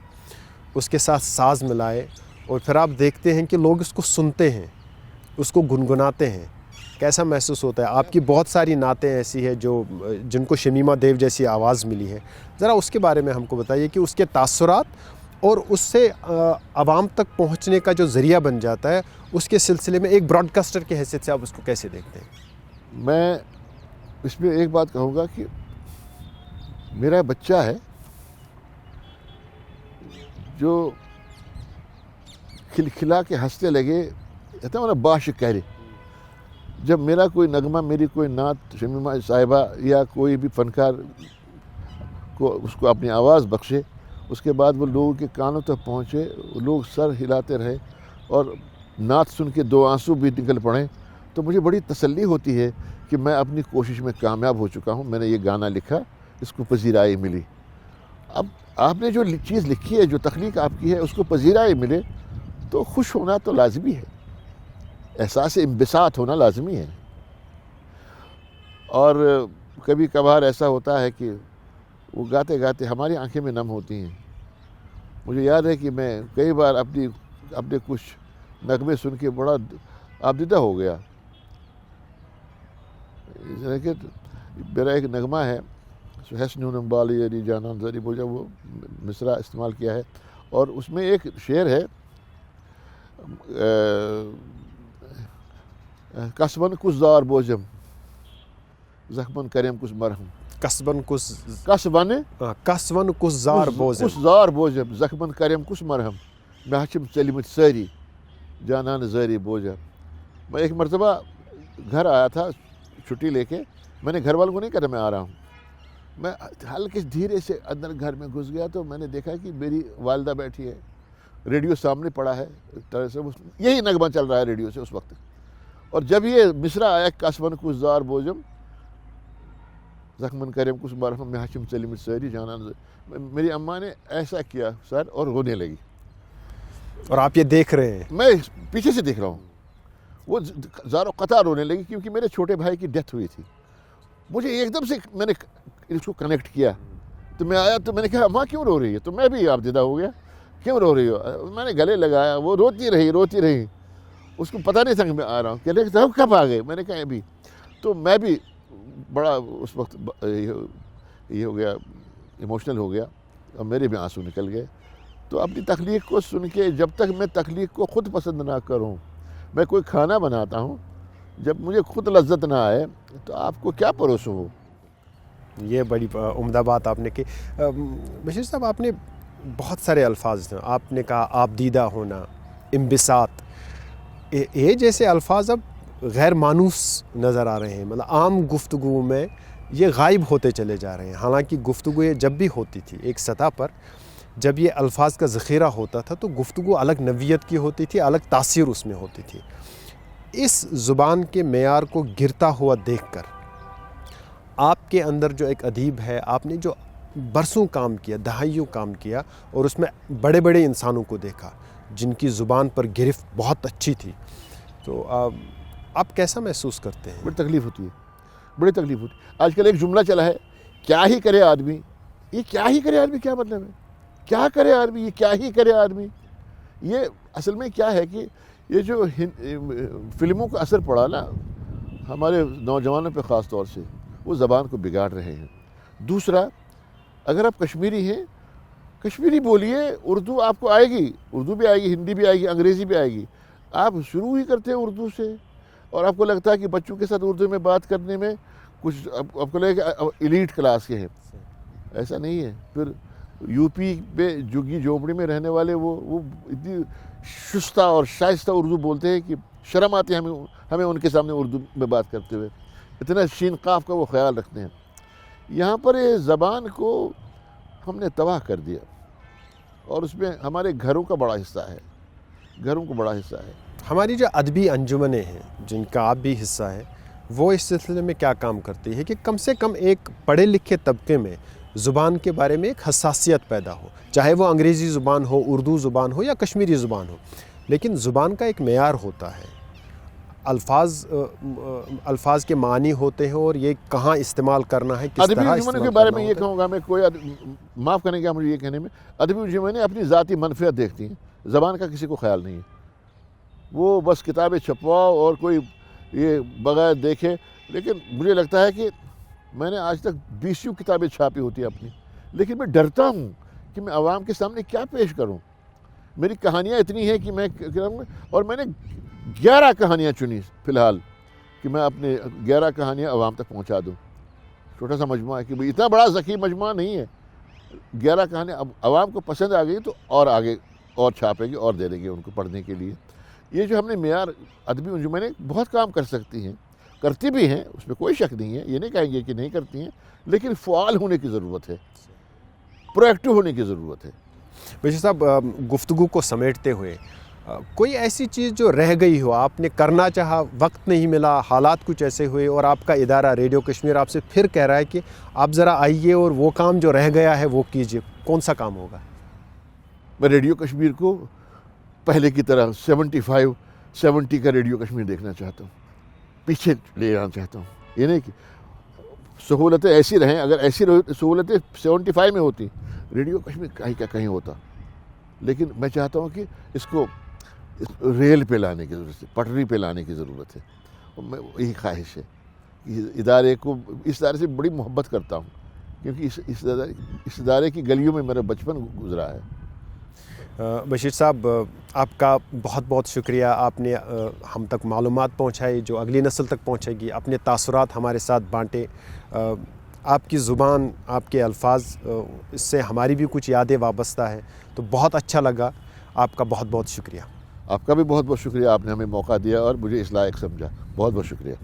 اس کے ساتھ ساز ملائے، اور پھر آپ دیکھتے ہیں کہ لوگ اس کو سنتے ہیں، اس کو گنگناتے ہیں، کیسا محسوس ہوتا ہے؟ آپ کی بہت ساری نعتیں ایسی ہیں جن کو شمیمہ دیو جیسی آواز ملی ہے، ذرا اس کے بارے میں ہم کو بتائیے کہ اس کے تاثرات اور اس سے عوام تک پہنچنے کا جو ذریعہ بن جاتا ہے، اس کے سلسلے میں ایک براڈ کاسٹر کی حیثیت سے آپ اس کو کیسے دیکھتے ہیں؟ میں اس میں ایک بات کہوں گا کہ میرا بچہ ہے جو کھلکھلا کے ہنستے لگے، کہتا ہے نا باشک کہہ رہے، جب میرا کوئی نغمہ، میری کوئی نعت شمیمہ صاحبہ یا کوئی بھی فنکار کو اس کو اپنی آواز بخشے، اس کے بعد وہ لوگوں کے کانوں تک پہنچے، لوگ سر ہلاتے رہے اور نعت سن کے 2 آنسو بھی نکل پڑیں، تو مجھے بڑی تسلی ہوتی ہے کہ میں اپنی کوشش میں کامیاب ہو چکا ہوں، میں نے یہ گانا لکھا، اس کو پذیرائی ملی۔ اب آپ نے جو چیز لکھی ہے، جو تخلیق آپ کی ہے، اس کو پذیرائی ملے تو خوش ہونا تو لازمی ہے، احساس انبساط ہونا لازمی ہے۔ اور کبھی کبھار ایسا ہوتا ہے کہ وہ گاتے گاتے ہماری آنکھیں میں نم ہوتی ہیں۔ مجھے یاد ہے کہ میں کئی بار اپنے کچھ نغمے سن کے بڑا آبدیدہ ہو گیا۔ میرا ایک نغمہ ہے، حسن بالی علی جانان زری، مجھے وہ مصرع استعمال کیا ہے، اور اس میں ایک شعر ہے، کسبن کس زار بوجم زخمن کریم کس مرہم، کسبن کس زار بوجم زخمن کریم کس مرہم، مےٚ چھِم ژٔلمٕتۍ سٲری جانان زاری بوجم۔ میں ایک مرتبہ گھر آیا تھا چھٹی لے کے، میں نے گھر والوں کو نہیں کہا میں آ رہا ہوں، میں ہلکے دھیرے سے اندر گھر میں گھس گیا تو میں نے دیکھا کہ میری والدہ بیٹھی ہے، ریڈیو سامنے پڑا ہے، یہی نغمہ چل رہا ہے ریڈیو سے اس وقت، اور جب یہ مصرع آیا کسبن کس زار بوجم زخمن کریم کس مرہم مےٚ چھِم ژٔلمٕتۍ سٲری جانان، میری اماں نے ایسا کیا سر اور رونے لگی، اور آپ یہ دیکھ رہے ہیں؟ میں پیچھے سے دیکھ رہا ہوں، وہ زار و قطع رونے لگی کیونکہ میرے چھوٹے بھائی کی ڈیتھ ہوئی تھی۔ مجھے ایک دم سے میں نے اس کو کنیکٹ کیا، تو میں آیا تو میں نے کہا اماں کیوں رو رہی ہے؟ تو میں بھی آبدیدہ ہو گیا، کیوں رو رہی ہو؟ میں نے گلے لگایا، وہ روتی رہی، اس کو پتہ نہیں تھا کہ میں آ رہا ہوں، کہنے لگا کب آ گئے؟ میں نے کہا ابھی۔ تو میں بھی بڑا اس وقت یہ ہو گیا، ایموشنل ہو گیا، اور میرے بھی آنسو نکل گئے۔ تو اپنی تخلیق کو سن کے، جب تک میں تخلیق کو خود پسند نہ کروں، میں کوئی کھانا بناتا ہوں، جب مجھے خود لذت نہ آئے تو آپ کو کیا پروسوں ہو؟ یہ بڑی عمدہ بات آپ نے کی۔ بشیر صاحب، آپ نے بہت سارے الفاظ ہیں، آپ نے کہا آبدیدہ ہونا، انبساط، یہ جیسے الفاظ اب غیر مانوس نظر آ رہے ہیں، مطلب عام گفتگو میں یہ غائب ہوتے چلے جا رہے ہیں، حالانکہ گفتگو یہ جب بھی ہوتی تھی ایک سطح پر، جب یہ الفاظ کا ذخیرہ ہوتا تھا تو گفتگو الگ نوعیت کی ہوتی تھی، الگ تاثیر اس میں ہوتی تھی۔ اس زبان کے معیار کو گرتا ہوا دیکھ کر آپ کے اندر جو ایک ادیب ہے، آپ نے جو برسوں کام کیا، دہائیوں کام کیا، اور اس میں بڑے بڑے انسانوں کو دیکھا جن کی زبان پر گرفت بہت اچھی تھی، تو آپ کیسا محسوس کرتے ہیں؟ بڑی تکلیف ہوتی ہے۔ آج کل ایک جملہ چلا ہے، کیا ہی کرے آدمی، یہ کیا ہی کرے آدمی کیا مطلب ہے؟ کیا کرے آدمی، یہ کیا ہی کرے آدمی؟ یہ اصل میں کیا ہے کہ یہ جو فلموں کا اثر پڑا نا ہمارے نوجوانوں پہ خاص طور سے، وہ زبان کو بگاڑ رہے ہیں۔ دوسرا، اگر آپ کشمیری ہیں، کشمیری بولیے, اردو آپ کو آئے گی, اردو بھی آئے گی, ہندی بھی آئے گی, انگریزی بھی آئے گی. آپ شروع ہی کرتے ہیں اردو سے, اور آپ کو لگتا ہے کہ بچوں کے ساتھ اردو میں بات کرنے میں کچھ آپ کو لگے کہ ایلیٹ کلاس کے ہیں. ایسا نہیں ہے. پھر یو پی میں جھگی جھونپڑی میں رہنے والے وہ اتنی شستہ اور شائستہ اردو بولتے ہیں کہ شرم آتی ہے ہمیں ان کے سامنے اردو میں بات کرتے ہوئے. اتنا شین قاف کا وہ خیال رکھتے ہیں. یہاں پر یہ زبان کو ہم نے تباہ کر دیا, اور اس میں ہمارے گھروں کا بڑا حصہ ہے, گھروں کو بڑا حصہ ہے. ہماری جو ادبی انجمنیں ہیں جن کا آپ بھی حصہ ہے, وہ اس سلسلے میں کیا کام کرتی ہے کہ کم سے کم ایک پڑھے لکھے طبقے میں زبان کے بارے میں ایک حساسیت پیدا ہو, چاہے وہ انگریزی زبان ہو, اردو زبان ہو یا کشمیری زبان ہو, لیکن زبان کا ایک معیار ہوتا ہے, الفاظ کے معنی ہوتے ہیں اور یہ کہاں استعمال کرنا ہے, کس طرح ادبی استعمال انجمن کے بارے کرنا میں یہ ہوتا ہے. کہوں گا, میں کوئی معاف کریں گے مجھے یہ کہنے میں, ادبی انجمنیں اپنی ذاتی منفعت دیکھتی ہیں, زبان کا کسی کو خیال نہیں ہے. وہ بس کتابیں چھپواؤ اور کوئی یہ بغیر دیکھے. لیکن مجھے لگتا ہے کہ میں نے آج تک 20 کتابیں چھاپی ہوتی ہیں اپنی, لیکن میں ڈرتا ہوں کہ میں عوام کے سامنے کیا پیش کروں. میری کہانیاں اتنی ہیں کہ میں, اور میں نے 11 کہانیاں چنی فی الحال کہ میں اپنے 11 کہانیاں عوام تک پہنچا دوں. چھوٹا سا مجموعہ ہے کہ اتنا بڑا ذکی مجموعہ نہیں ہے. 11 کہانیاں اب عوام کو پسند آ گئی تو اور آگے اور چھاپے گی اور دے دیں گے ان کو پڑھنے کے لیے. یہ جو ہم نے معیار, ادبی انجمنیں بہت کام کر سکتی ہیں, کرتی بھی ہیں, اس میں کوئی شک نہیں ہے, یہ نہیں کہیں گے کہ نہیں کرتی ہیں, لیکن فعال ہونے کی ضرورت ہے, پرو ایکٹیو ہونے کی ضرورت ہے. بشیر صاحب, گفتگو کو سمیٹتے ہوئے کوئی ایسی چیز جو رہ گئی ہو, آپ نے کرنا چاہا, وقت نہیں ملا, حالات کچھ ایسے ہوئے اور آپ کا ادارہ ریڈیو کشمیر آپ سے پھر کہہ رہا ہے کہ آپ ذرا آئیے اور وہ کام جو رہ گیا ہے وہ کیجیے, کون سا کام ہوگا؟ میں ریڈیو کشمیر کو پہلے کی طرح 70 کا ریڈیو کشمیر دیکھنا چاہتا ہوں, پیچھے لے جانا چاہتا ہوں. یہ نہیں کہ سہولتیں ایسی رہیں, اگر ایسی سہولتیں 75 میں ہوتی, ریڈیو کشمیر کہیں کا کہیں ہوتا. لیکن میں چاہتا ہوں کہ اس کو ریل پہ لانے کی ضرورت ہے, پٹری پہ لانے کی ضرورت ہے. اور میں یہی خواہش ہے کہ ادارے کو, اس ادارے سے بڑی محبت کرتا ہوں کیونکہ اس ادارے کی گلیوں میں میرا بچپن گزرا ہے. بشیر صاحب, آپ کا بہت بہت شکریہ, آپ نے ہم تک معلومات پہنچائی جو اگلی نسل تک پہنچے گی, اپنے تاثرات ہمارے ساتھ بانٹے. آپ کی زبان, آپ کے الفاظ, اس سے ہماری بھی کچھ یادیں وابستہ ہیں, تو بہت اچھا لگا. آپ کا بہت بہت شکریہ. آپ کا بھی بہت بہت شکریہ, آپ نے ہمیں موقع دیا اور مجھے اس لائق سمجھا. بہت بہت شکریہ.